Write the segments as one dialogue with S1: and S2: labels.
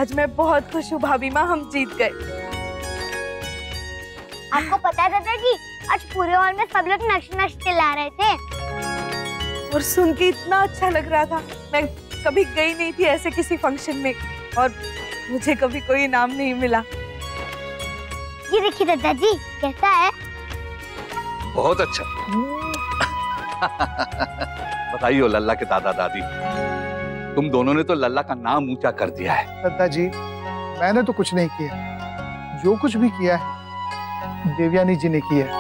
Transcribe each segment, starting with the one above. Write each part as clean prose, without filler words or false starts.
S1: आज मैं बहुत खुश हूँ भाभी माँ, हम जीत गए।
S2: आपको पता है दादाजी, आज पूरे हॉल में सब लोग नश नश चिल्ला रहे थे
S1: और सुन के इतना अच्छा लग रहा था। मैं कभी गई नहीं थी ऐसे किसी फंक्शन में और मुझे कभी कोई इनाम नहीं मिला।
S2: ये देखिए दादाजी, कैसा है?
S3: बहुत अच्छा। बताइए लल्ला के दादा दादी, तुम दोनों ने तो लल्ला का नाम ऊंचा कर दिया है।
S4: दादाजी, मैंने तो कुछ नहीं किया, जो कुछ भी किया है देवयानी जी ने किया है।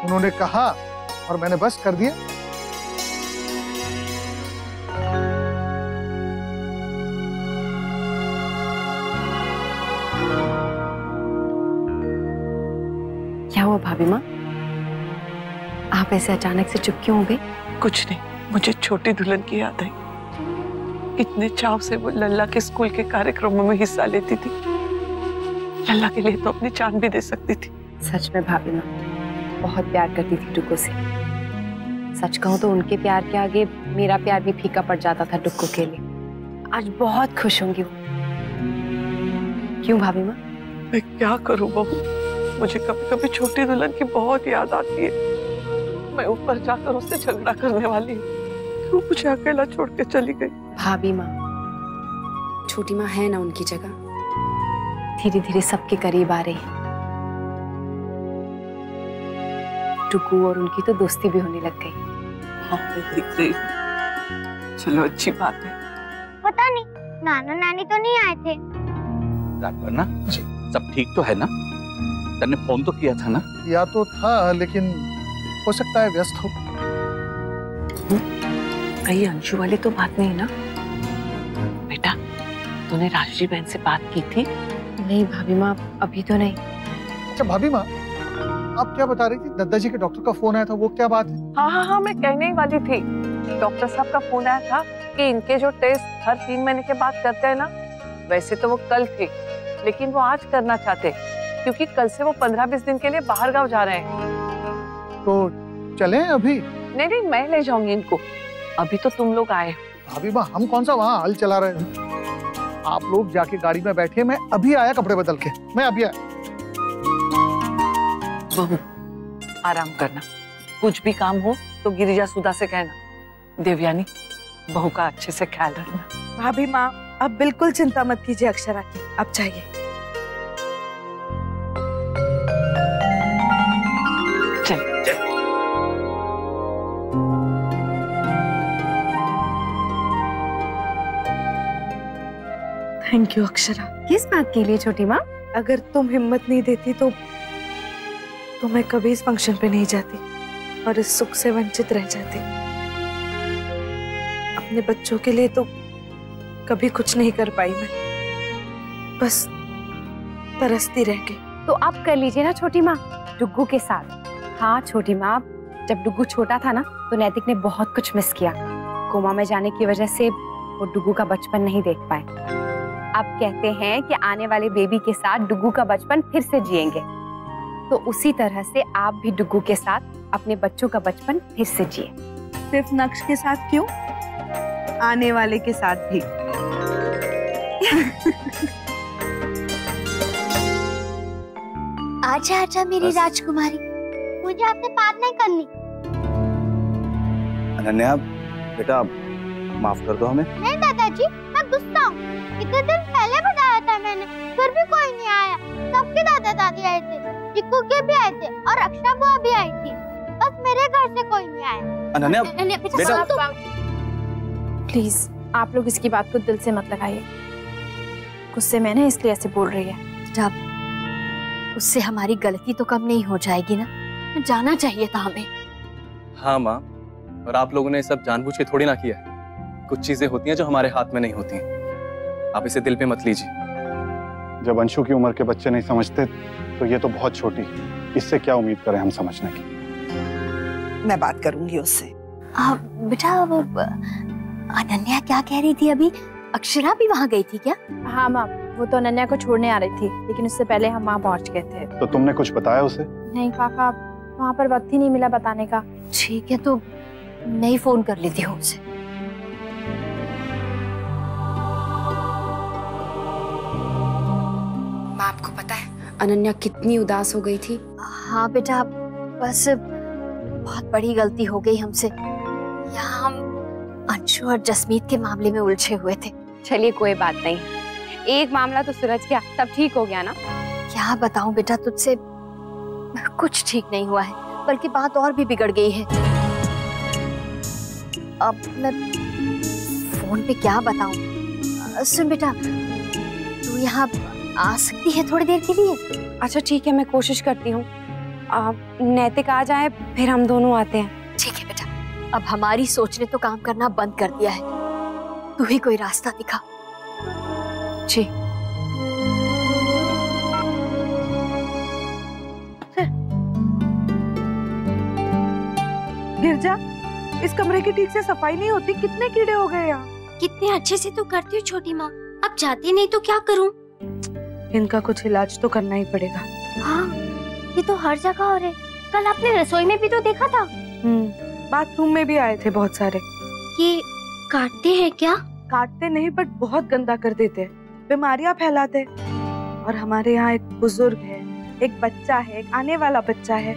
S4: उन्होंने कहा और मैंने बस कर दिया।
S5: क्या हुआ भाभी माँ, आप ऐसे अचानक से चुप क्यों हो गई?
S1: कुछ नहीं, मुझे छोटी दुल्हन की याद आई। कितने चाव से वो लल्ला के स्कूल के कार्यक्रमों में हिस्सा लेती थी। लल्ला के लिए तो अपनी जान भी दे सकती थी।
S5: सच में भाभी माँ बहुत प्यार करती थी डुग्गू से। सच कहूँ तो उनके प्यार के आगे मेरा प्यार भी फीका पड़ जाता था डुग्गू के लिए। आज बहुत खुश होंगी वो। क्यों भाभी माँ?
S1: मैं क्या करूँ बहू, मुझे कभी कभी छोटी दुल्हन की बहुत याद आती है। मैं ऊपर जाकर उससे झगड़ा करने वाली हूँ, क्यों मुझे अकेला छोड़ के चली गई?
S5: भाभी माँ, छोटी माँ है ना उनकी जगह, धीरे धीरे सबके करीब आ रही है। डुग्गू और उनकी तो दोस्ती भी होने लग गई।
S1: हाँ, मैं देख रही हूँ। चलो अच्छी बात है।
S2: पता नहीं नाना नानी तो नहीं आए थे।
S3: राजवर्ना, सब ठीक तो है ना? तन्ने फोन तो किया था ना?
S4: किया तो था, लेकिन हो सकता है व्यस्त हो।
S1: कहीं अंशु वाली तो बात नहीं ना? बेटा, तूने राशि बहन से बात की थी?
S5: नहीं भाभी माँ, अभी तो नहीं।
S4: अच्छा भाभी माँ, आप क्या बता रही थी? दादाजी के डॉक्टर का फोन आया था, वो क्या बात है?
S1: हाँ, मैं कहने ही वाली थी। डॉक्टर साहब का फोन आया था कि इनके जो टेस्ट हर 3 महीने के बाद करते हैं ना, वैसे तो वो कल थे, लेकिन वो आज करना चाहते क्योंकि कल से वो 15-20 दिन के लिए बाहर गांव जा रहे हैं।
S4: तो चलें अभी?
S1: नहीं, मैं ले जाऊंगी इनको। अभी तो तुम लोग आए।
S4: भाभी माँ, हम कौन सा वहाँ हल चला रहे हैं? आप लोग जाके गाड़ी में बैठे, मैं अभी आया कपड़े बदल के। मैं अभी आया।
S1: बहू, आराम करना। कुछ भी काम हो तो गिरिजा सुधा से कहना। देवयानी, बहू का अच्छे से ख्याल रखना। भाभी माँ, अब बिल्कुल चिंता मत कीजिए अक्षरा की, अब चाहिए। चल। Thank you Akshara.
S5: किस बात के लिए छोटी माँ?
S1: अगर तुम हिम्मत नहीं देती तो मैं कभी इस फंक्शन पे नहीं जाती और इस सुख से वंचित रह जाती। अपने बच्चों के लिए तो कभी कुछ नहीं कर पाई मैं, बस तरसती रह गई।
S5: तो आप कर लीजिए ना छोटी माँ, डुग्गू के साथ। हाँ छोटी माँ, जब डुग्गू छोटा था ना तो नैतिक ने बहुत कुछ मिस किया। कोमा में जाने की वजह से वो डुग्गू का बचपन नहीं देख पाए। अब कहते हैं कि आने वाले बेबी के साथ डुग्गू का बचपन फिर से जिएंगे, तो उसी तरह से आप भी डुग्गू के साथ अपने बच्चों का बचपन फिर से जिए।
S1: सिर्फ नक्श के साथ क्यों, आने वाले के साथ भी।
S2: आजा आजा मेरी राजकुमारी, मुझे आपसे बात नहीं करनी।
S6: अनन्या बेटा, माफ कर दो हमें।
S2: नहीं दादाजी, मैं गुस्सा हूँ। इतने दिन पहले बताया था मैंने, फिर भी कोई नहीं आया। सबके दादा दादी आए थे, चिक्कू के भी आए थे और अक्षरा बुआ भी आई थी, बस मेरे घर से कोई नहीं आया।
S6: अनन्या बेटा,
S5: प्लीज आप लोग इसकी बात को दिल से मत लगाइए। गुस्से में ना इसलिए ऐसे बोल रही है।
S7: जब उससे हमारी गलती तो कम नहीं हो जाएगी ना, जाना चाहिए था हमें।
S6: हाँ माँ, और आप लोगों ने सब जानबूझ के थोड़ी ना किया है। कुछ चीजें होती हैं जो हमारे हाथ में नहीं होती। आप इसे दिल पे मत लीजिए।
S8: जब अंशु की उम्र के बच्चे नहीं समझते तो ये तो बहुत छोटी, इससे क्या उम्मीद करें हम समझने की।
S1: मैं बात करूंगी उससे।
S7: बेटा, वो अनन्या क्या कह रही थी अभी? अक्षरा भी वहाँ गई थी क्या?
S5: हाँ माँ, वो तो अनन्या को छोड़ने आ रही थी, लेकिन उससे पहले हम वहाँ पहुँच गए थे।
S8: तो तुमने कुछ बताया उसे?
S5: नहीं काका, वहाँ पर वक्त ही नहीं मिला बताने का।
S7: ठीक है, तो मैं ही फोन कर लेती हूँ उसे।
S5: आपको पता है अनन्या कितनी उदास हो गई थी?
S7: हाँ बेटा, बस बहुत बड़ी गलती हो गई हमसे। यहाँ हम अंशु और जसमीत के मामले में उलझे हुए थे।
S5: चलिए कोई बात नहीं, एक मामला तो सुलझ गया, सब ठीक हो गया ना?
S7: क्या बताऊं बेटा तुझसे, कुछ ठीक नहीं हुआ है, बल्कि बात और भी बिगड़ गई है। अब मैं फोन पे क्या बताऊं? सुन बेटा, तू यहाँ आ सकती है थोड़ी देर के लिए?
S5: अच्छा ठीक है, मैं कोशिश करती हूँ। नैतिक आ जाए फिर हम दोनों आते हैं।
S7: ठीक है बेटा, अब हमारी सोच ने तो काम करना बंद कर दिया है, तू ही कोई रास्ता दिखा।
S5: जी।
S9: गिरजा, इस कमरे की ठीक से सफाई नहीं होती, कितने कीड़े हो गए यहाँ।
S2: कितने अच्छे से तो करती हूँ छोटी माँ, अब जाती नहीं तो क्या करूँ?
S9: इनका कुछ इलाज तो करना ही पड़ेगा।
S2: हाँ, ये तो हर जगह हो रहे। कल आपने रसोई में भी तो देखा था।
S9: बाथरूम में भी आए थे बहुत सारे।
S2: ये काटते हैं क्या?
S9: काटते नहीं, बट बहुत गंदा कर देते हैं, बीमारियां फैलाते हैं। और हमारे यहाँ एक बुजुर्ग है, एक बच्चा है, एक आने वाला बच्चा है।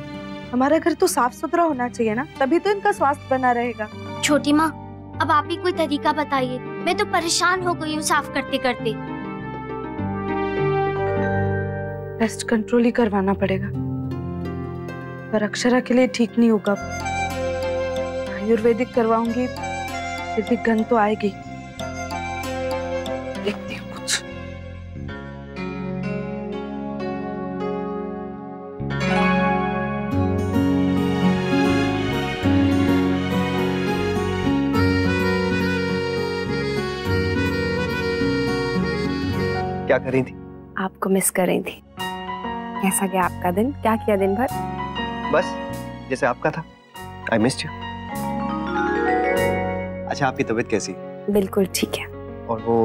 S9: हमारा घर तो साफ सुथरा होना चाहिए ना, तभी तो इनका स्वास्थ्य बना रहेगा।
S2: छोटी माँ, अब आप ही कोई तरीका बताइए, मैं तो परेशान हो गई हूँ साफ करते करते।
S9: पेस्ट कंट्रोल ही करवाना पड़ेगा, पर अक्षरा के लिए ठीक नहीं होगा। आयुर्वेदिक करवाऊंगी फिर भी गंध तो आएगी। देखती हूँ कुछ।
S10: क्या कर रही थी?
S5: आपको मिस कर रही थी। कैसा गया आपका दिन? क्या किया दिन भर?
S10: बस जैसे आपका था। I missed you. अच्छा, आपकी तबीयत कैसी?
S5: बिल्कुल ठीक है।
S10: और वो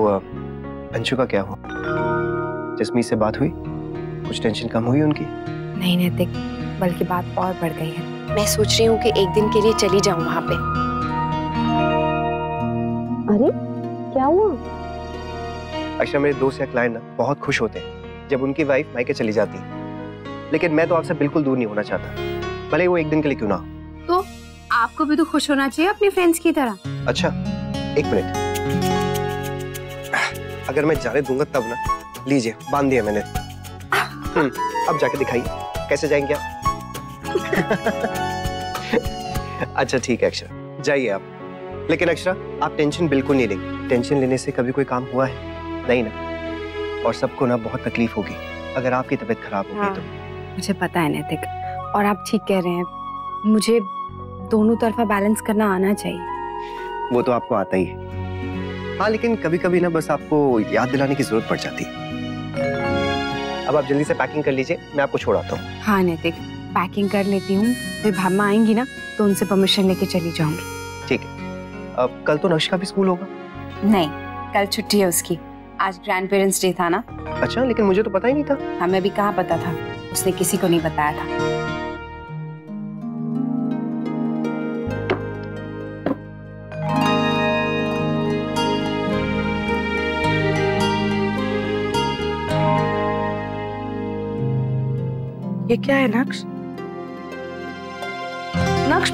S10: अंशु का क्या हुआ? जसमीत से बात हुई? कुछ टेंशन कम हुई उनकी?
S5: नहीं नैतिक, बल्कि बात और बढ़ गई है। मैं सोच रही हूँ कि एक दिन के लिए चली जाऊँ वहाँ पे। अरे क्या हुआ?
S10: अच्छा, मेरे दोस्त या क्लाइंट ना बहुत खुश होते हैं जब उनकी वाइफ मायके चली जाती है, लेकिन मैं तो आपसे बिल्कुल दूर नहीं होना चाहता, भले वो एक दिन के लिए क्यों ना हो।
S5: तो आपको भी तो खुश होना चाहिए अपने फ्रेंड्स की तरह।
S10: अच्छा, एक मिनट, अगर मैं जाने दूंगा तब ना। लीजिए, बांध दिया मैंने। अब जाके दिखाइए कैसे जाएंगे आप। अच्छा ठीक है अक्षरा, जाइए आप। लेकिन अक्षरा, आप टेंशन बिल्कुल नहीं लेंगे। टेंशन लेने से कभी कोई काम हुआ है? नहीं ना। और सबको ना बहुत तकलीफ होगी अगर आपकी तबीयत खराब होगी।
S5: हाँ,
S10: तो
S5: मुझे पता है नैतिक, और आप ठीक कह रहे हैं। मुझे दोनों तरफा बैलेंस करना आना चाहिए।
S10: वो तो आपको आता ही है। हाँ, लेकिन कभी कभी ना बस आपको याद दिलाने की जरूरत पड़ जाती है। अब आप जल्दी से पैकिंग कर लीजिए, मैं आपको छोड़ आता हूँ।
S5: हाँ नैतिक, पैकिंग कर लेती हूँ, फिर भामा आएंगी ना तो उनसे परमिशन लेके चली जाऊंगी।
S10: ठीक है। अब कल तो नक्श का भी स्कूल होगा?
S5: नहीं, कल छुट्टी है उसकी। आज ग्रैंड पेरेंट्स डे था ना।
S10: अच्छा, लेकिन मुझे तो पता ही नहीं था।
S5: हमें भी कहाँ पता था, उसने किसी को नहीं बताया था।
S9: ये क्या है नक्श? नक्श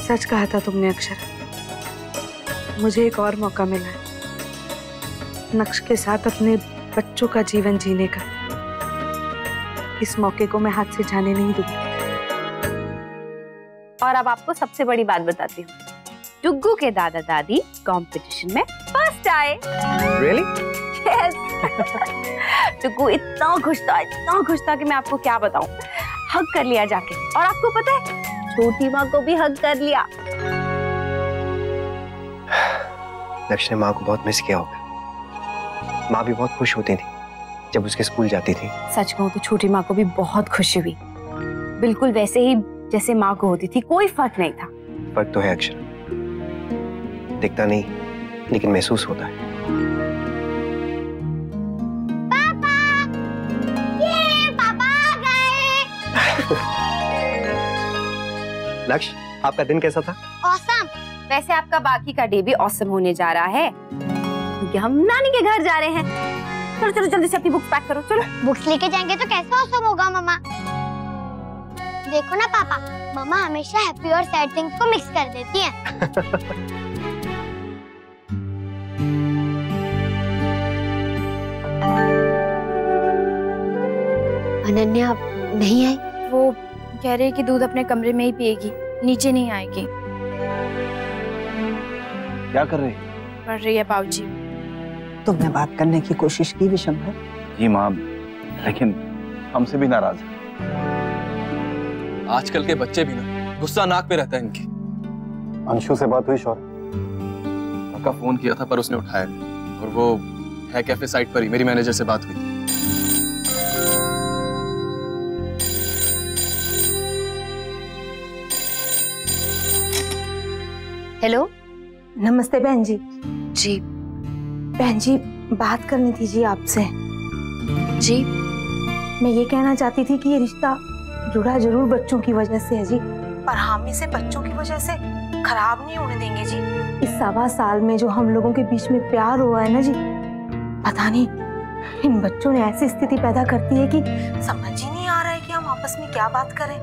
S9: सच कहा था तुमने अक्षरा, मुझे एक और मौका मिला है नक्श के साथ अपने बच्चों का जीवन जीने का। इस मौके को मैं हाथ से जाने नहीं दूंगी।
S5: और अब आपको सबसे बड़ी बात बताती हूँ, डुग्गू के दादा दादी कंपटीशन में फर्स्ट आए।
S10: Really?
S5: Yes. डुग्गू इतना खुश था कि मैं आपको क्या बताऊं। हग कर लिया जाके, और आपको पता है छोटी माँ को भी हग कर लिया।
S10: नक्श ने माँ को बहुत मिस किया होगा। माँ भी बहुत खुश होती थी जब उसके स्कूल जाती थी।
S5: सच कहूं तो छोटी माँ को भी बहुत खुशी हुई, बिल्कुल वैसे ही जैसे माँ को होती थी, कोई फर्क नहीं था।
S10: फर्क तो है अक्षरा, दिखता नहीं लेकिन महसूस होता है।
S2: पापा, ये पापा आ गए।
S10: लक्ष्य, आपका दिन कैसा था?
S2: ऑसम।
S5: वैसे आपका बाकी का डे भी ऑसम होने जा रहा है, क्योंकि हम नानी के घर जा रहे हैं। चलो चलो जल्दी से अपनी बुक्स पैक करो, चलो।
S2: बुक्स लेके जाएंगे तो कैसे ऑसम होगा मम्मा? देखो ना पापा, मम्मा हमेशा हैप्पी और सैड थिंग्स को मिक्स कर देती है।
S7: अनन्या नहीं आई?
S5: वो कह रही है कि दूध अपने कमरे में ही पिएगी, नीचे नहीं आएगी।
S8: क्या कर रही?
S5: पढ़ रही है बाबूजी।
S11: तुमने बात करने की कोशिश की विशंभर?
S6: जी माँ, लेकिन हमसे भी नाराज है। आजकल के बच्चे भी ना गुस्सा नाक पे रहता है इनकी।
S8: अंशु से बात हुई शौर्य?
S6: उनका फोन किया था पर उसने उठाया नहीं, और वो है कैफे साइट पर ही, मेरी मैनेजर से बात हुई थी।
S7: हेलो,
S11: नमस्ते बहन जी।
S7: जी
S11: बहन जी, बात करनी थी जी आपसे।
S7: जी,
S11: मैं ये कहना चाहती थी कि ये रिश्ता जुड़ा जरूर बच्चों की वजह से है जी, पर हम इसे बच्चों की वजह से खराब नहीं होने देंगे जी। इस 1.25 साल में जो हम लोगों के बीच में प्यार हुआ है ना जी, पता नहीं इन बच्चों ने ऐसी स्थिति पैदा करती है कि समझ ही नहीं आ रहा है कि हम आपस में क्या बात करें।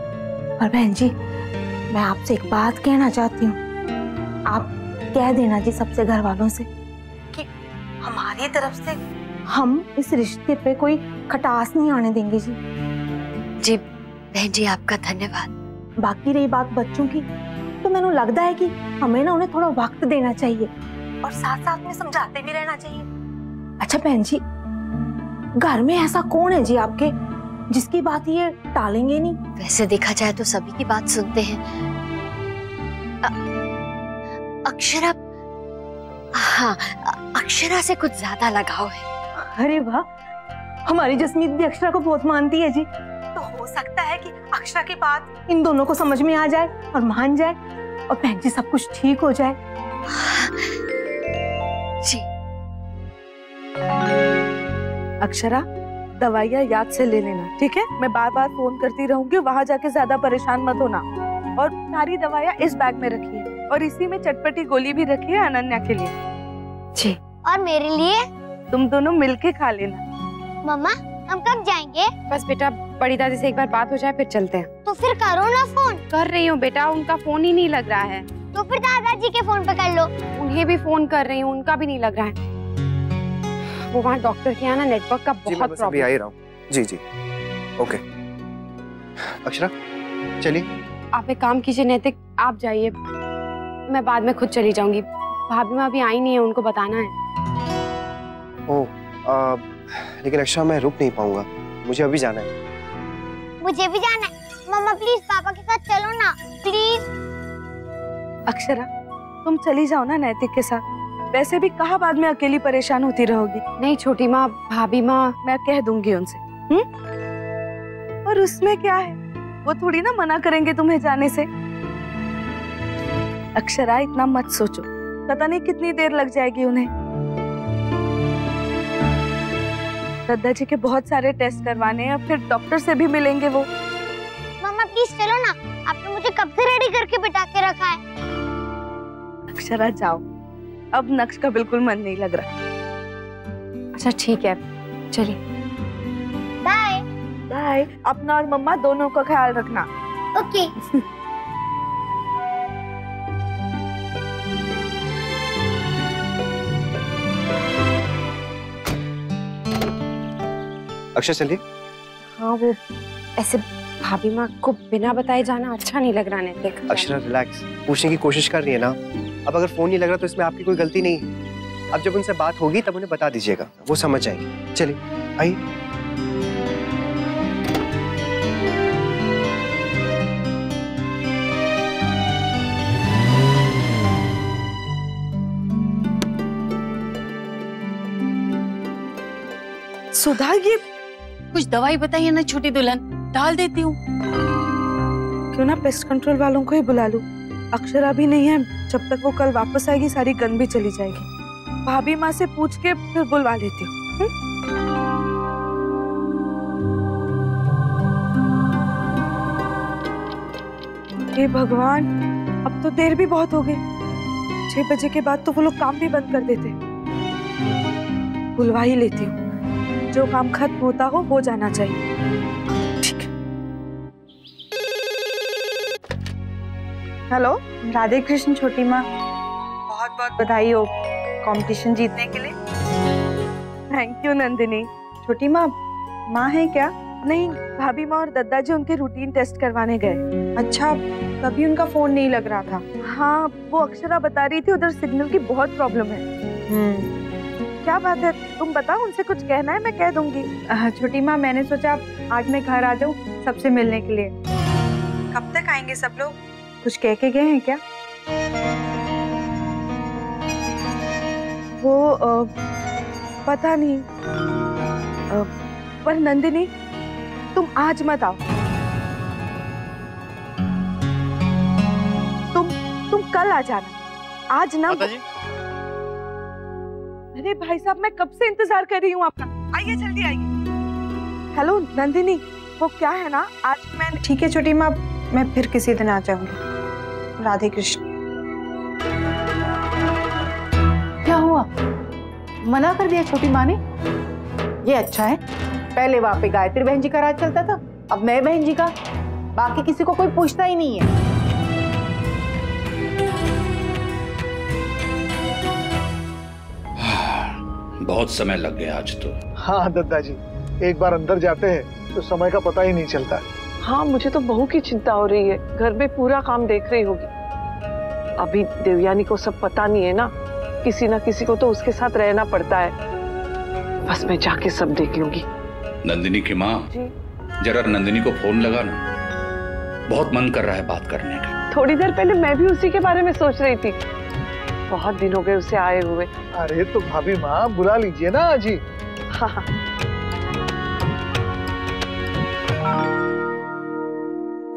S11: पर बहन जी, मैं आपसे एक बात कहना चाहती हूँ। आप कह देना जी सबसे घर वालों से कि हमारी तरफ से हम इस रिश्ते पे कोई खटास नहीं आने देंगे जी।
S7: जी बहन जी, आपका धन्यवाद।
S11: बाकी रही बात बच्चों की, तो मैंने लगता है कि हमें ना उन्हें थोड़ा वक्त देना चाहिए और साथ साथ में समझाते भी रहना चाहिए। अच्छा बहन जी, घर में ऐसा कौन है जी आपके जिसकी बात ये टालेंगे नहीं?
S7: वैसे देखा जाए तो सभी की बात सुनते हैं। अक्षरा, हाँ, अक्षरा से कुछ ज्यादा लगाव है।
S11: अरे वाह, हमारी जसमीत भी अक्षरा को बहुत मानती है जी। तो हो सकता है कि अक्षरा की बात इन दोनों को समझ में आ जाए और मान जाए, और बहन जी सब कुछ ठीक हो जाए।
S7: जी।
S9: अक्षरा, दवाइयाँ याद से ले लेना, ठीक है? मैं बार बार फोन करती रहूंगी, वहां जाके ज्यादा परेशान मत होना। और सारी दवाइयाँ इस बैग में रखी है, और इसी में चटपटी गोली भी रखी है अनन्या के लिए।
S11: जी।
S2: और मेरे लिए?
S9: तुम दोनों मिलके खा लेना।
S2: मम्मा, हम कब जाएंगे?
S5: बस बेटा, बड़ी दादी से एक बार बात हो जाए फिर चलते हैं।
S2: तो फिर करो ना फोन।
S5: कर रही हूँ बेटा, उनका फोन ही नहीं लग रहा है।
S2: तो फिर दादाजी के फोन पे कर लो।
S5: उन्हें भी फोन कर रही हूँ, उनका भी नहीं लग रहा है। वो वहाँ डॉक्टर के यहाँ ना नेटवर्क का बहुत प्रॉब्लम।
S10: आ ही रहा हूँ। जी जी, ओके। अक्षरा चलिए।
S5: आप एक काम कीजिए नैतिक, आप जाइए, मैं बाद में खुद चली जाऊंगी। भाभी माँ अभी आई नहीं है, उनको बताना है।
S10: लेकिन अक्षरा, मैं रुक नहीं पाऊंगा, मुझे अभी जाना है।
S2: मुझे भी जाना है। मम्मा प्लीज पापा के साथ चलो ना, प्लीज।
S9: अक्षरा, तुम चली जाओ ना नैतिक के साथ, वैसे भी कहाँ बाद में अकेली परेशान होती रहोगी।
S5: नहीं छोटी माँ, भाभी माँ,
S9: मैं कह दूंगी उनसे। और उसमें क्या है, वो थोड़ी ना मना करेंगे तुम्हें जाने से। अक्षरा, इतना मत सोचो, पता नहीं कितनी देर लग जाएगी उन्हें। दादा जी के बहुत सारे टेस्ट करवाने हैं, फिर डॉक्टर से भी मिलेंगे वो।
S2: मम्मा प्लीज चलो ना, आपने मुझे कब से रेडी करके बिठा के रखा है।
S9: अक्षरा जाओ, अब नक्श का बिल्कुल मन नहीं लग रहा।
S5: अच्छा ठीक है, चलिए।
S2: बाय।
S9: बाय। अपना और मम्मा दोनों का ख्याल रखना।
S2: ओके।
S10: अक्षर चलिए।
S5: हाँ, वो ऐसे भाभी माँ को बिना बताए जाना अच्छा नहीं लग रहा नैतिक।
S10: अक्षरा रिलैक्स, पूछने की कोशिश कर रही है ना। अब अगर फोन नहीं लग रहा तो इसमें आपकी कोई गलती नहीं है। अब जब उनसे बात होगी तब उन्हें बता दीजिएगा, वो समझ जाएंगे। चलिए आइए।
S9: सुधा, ये
S12: कुछ दवाई बताइए ना छोटी दुल्हन, डाल देती हूँ।
S9: क्यों ना पेस्ट कंट्रोल वालों को ही बुला लूं। अक्षरा भी नहीं है, जब तक वो कल वापस आएगी सारी गन भी चली जाएगी। भाभी माँ से पूछ के फिर बुलवा लेती हूँ। हे भगवान, अब तो देर भी बहुत हो गई। 6 बजे के बाद तो वो लोग काम भी बंद कर देते। बुलवा ही लेती हूँ, जो काम खत्म होता हो जाना चाहिए। ठीक है।
S5: हेलो, राधे कृष्ण छोटी माँ, बहुत बहुत बधाई हो कंपटीशन जीतने के लिए।
S9: Thank you Nandini.
S5: छोटी माँ, माँ है क्या?
S9: नहीं, भाभी माँ और दद्दा जी उनके रूटीन टेस्ट करवाने गए।
S5: अच्छा, तभी उनका फोन नहीं लग रहा था।
S9: हाँ, वो अक्षरा बता रही थी उधर सिग्नल की बहुत प्रॉब्लम है। क्या बात है, तुम बताओ, उनसे कुछ कहना है मैं कह दूंगी।
S5: छोटी माँ, मैंने सोचा आज मैं घर आ जाऊँ सबसे मिलने के लिए। कब तक आएंगे सब लोग? कुछ कह के गए हैं क्या?
S9: वो पता नहीं, पर नंदिनी तुम आज मत आओ। तुम कल आ जाना, आज ना। अरे भाई साहब, मैं कब से इंतजार कर रही हूँ आपका। आइए जल्दी आइए। हेलो नंदिनी, वो क्या है ना, आज मैं।
S5: ठीक है छोटी माँ, मैं फिर किसी दिन आ जाऊंगी। राधे कृष्ण।
S12: क्या हुआ? मना कर दिया छोटी माँ ने? ये अच्छा है, पहले वहां पे गायत्री बहन जी का राज चलता था, अब मैं बहन जी का। बाकी किसी को कोई पूछता ही नहीं है।
S3: बहुत समय लग गया आज तो।
S4: हाँ दद्दा जी, एक बार अंदर जाते हैं तो समय का पता ही नहीं चलता।
S1: हाँ, मुझे तो बहू की चिंता हो रही है, घर में पूरा काम देख रही होगी। अभी देवयानी को सब पता नहीं है ना, किसी ना किसी को तो उसके साथ रहना पड़ता है। बस मैं जाके सब देख लूंगी।
S3: नंदिनी की माँ, जरा नंदिनी को फोन लगा ना, बहुत मन कर रहा है बात करने का।
S1: थोड़ी देर पहले मैं भी उसी के बारे में सोच रही थी, बहुत दिन हो गए उसे आए हुए।
S4: अरे तो भाभी माँ बुला लीजिए ना आज ही।
S1: हाँ।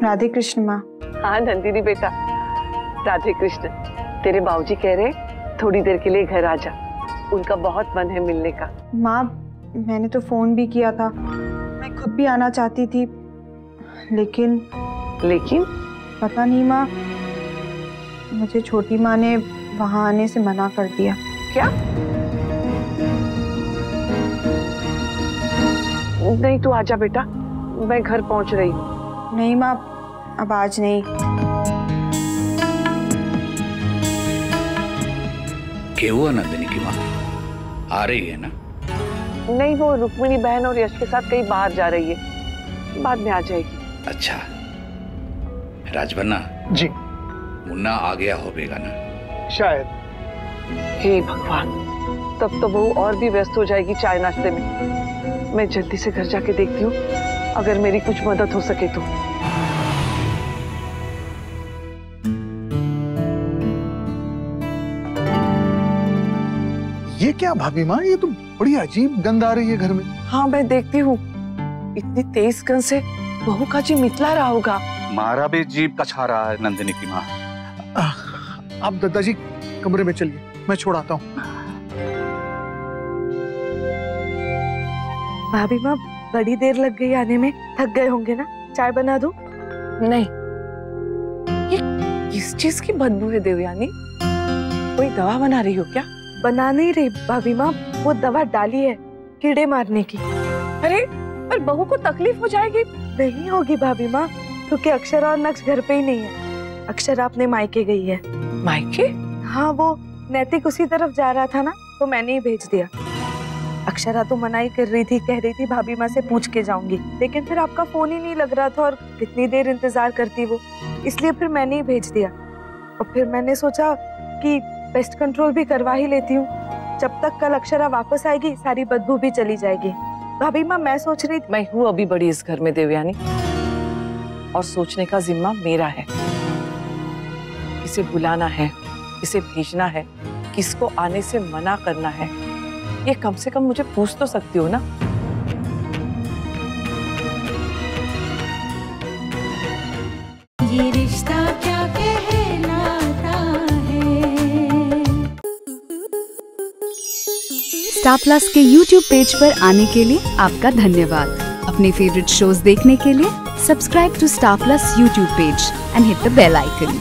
S5: राधे कृष्ण माँ।
S1: हाँ नंदिनी बेटा, राधे कृष्ण। तेरे बाबूजी कह रहे थोड़ी देर के लिए घर आ जा, उनका बहुत मन है मिलने का।
S5: माँ, मैंने तो फोन भी किया था, मैं खुद भी आना चाहती थी, लेकिन
S1: पता
S5: नहीं माँ, मुझे छोटी माँ ने वहाँ आने से मना कर दिया।
S1: क्या? नहीं, तू आजा बेटा, मैं घर पहुँच रही हूँ।
S5: नहीं माँ, अब आज नहीं।
S3: क्या हुआ नंदिनी की माँ, आ रही है ना?
S1: नहीं, वो रुक्मिणी बहन और यश के साथ कहीं बाहर जा रही है, बाद में आ जाएगी।
S3: अच्छा, राजबन्ना
S4: जी,
S3: मुन्ना आ गया होगा ना?
S4: शायद।
S1: हे भगवान, तब तो वो और भी व्यस्त हो जाएगी चाय नाश्ते में। मैं जल्दी से घर जाके देखती हूँ, अगर मेरी कुछ मदद हो सके तो।
S4: ये क्या भाभी माँ, ये तो बड़ी अजीब गंध आ रही है घर में।
S1: हाँ, मैं देखती हूँ, इतनी तेज गंध से बहू का जी मितला रहा होगा।
S3: मारा भी जीभ कछा रहा है नंदिनी की माँ।
S4: आप दद्दा जी कमरे में चलिए, मैं छोड़ाता हूँ।
S9: भाभी माँ, बड़ी देर लग गई आने में, थक गए होंगे ना, चाय बना दूं?
S1: नहीं, ये किस चीज की बदबू है देवयानी? कोई दवा बना रही हो क्या?
S9: बना नहीं रही भाभी माँ, वो दवा डाली है कीड़े मारने की।
S1: अरे पर बहू को तकलीफ हो जाएगी।
S9: नहीं होगी भाभी माँ, क्योंकि अक्षरा और नक्श घर पे ही नहीं है। अक्षरा अपने मायके गई है।
S1: मायके?
S9: हाँ, वो नैतिक उसी तरफ जा रहा था ना, तो मैंने ही भेज दिया। अक्षरा तो मना ही कर रही थी, कह रही थी भाभी माँ से पूछ के जाऊंगी, लेकिन फिर आपका फोन ही नहीं लग रहा था और कितनी देर इंतजार करती वो, इसलिए फिर मैंने ही भेज दिया। और फिर मैंने सोचा कि पेस्ट कंट्रोल भी करवा ही लेती हूँ, जब तक कल अक्षरा वापस आएगी सारी बदबू भी चली जाएगी। भाभी माँ, मैं सोच रही थी,
S1: मैं हूँ अभी बड़ी इस घर में देवयानी, और सोचने का जिम्मा मेरा है। किसे बुलाना है, किसे भेजना है, किसको आने से मना करना है, ये कम से कम मुझे पूछ तो सकती हो ना।
S13: ये रिश्ता क्या कहलाता है। स्टार प्लस के YouTube पेज पर आने के लिए आपका धन्यवाद। अपने फेवरेट शोज देखने के लिए subscribe to Star Plus YouTube page and hit the bell icon.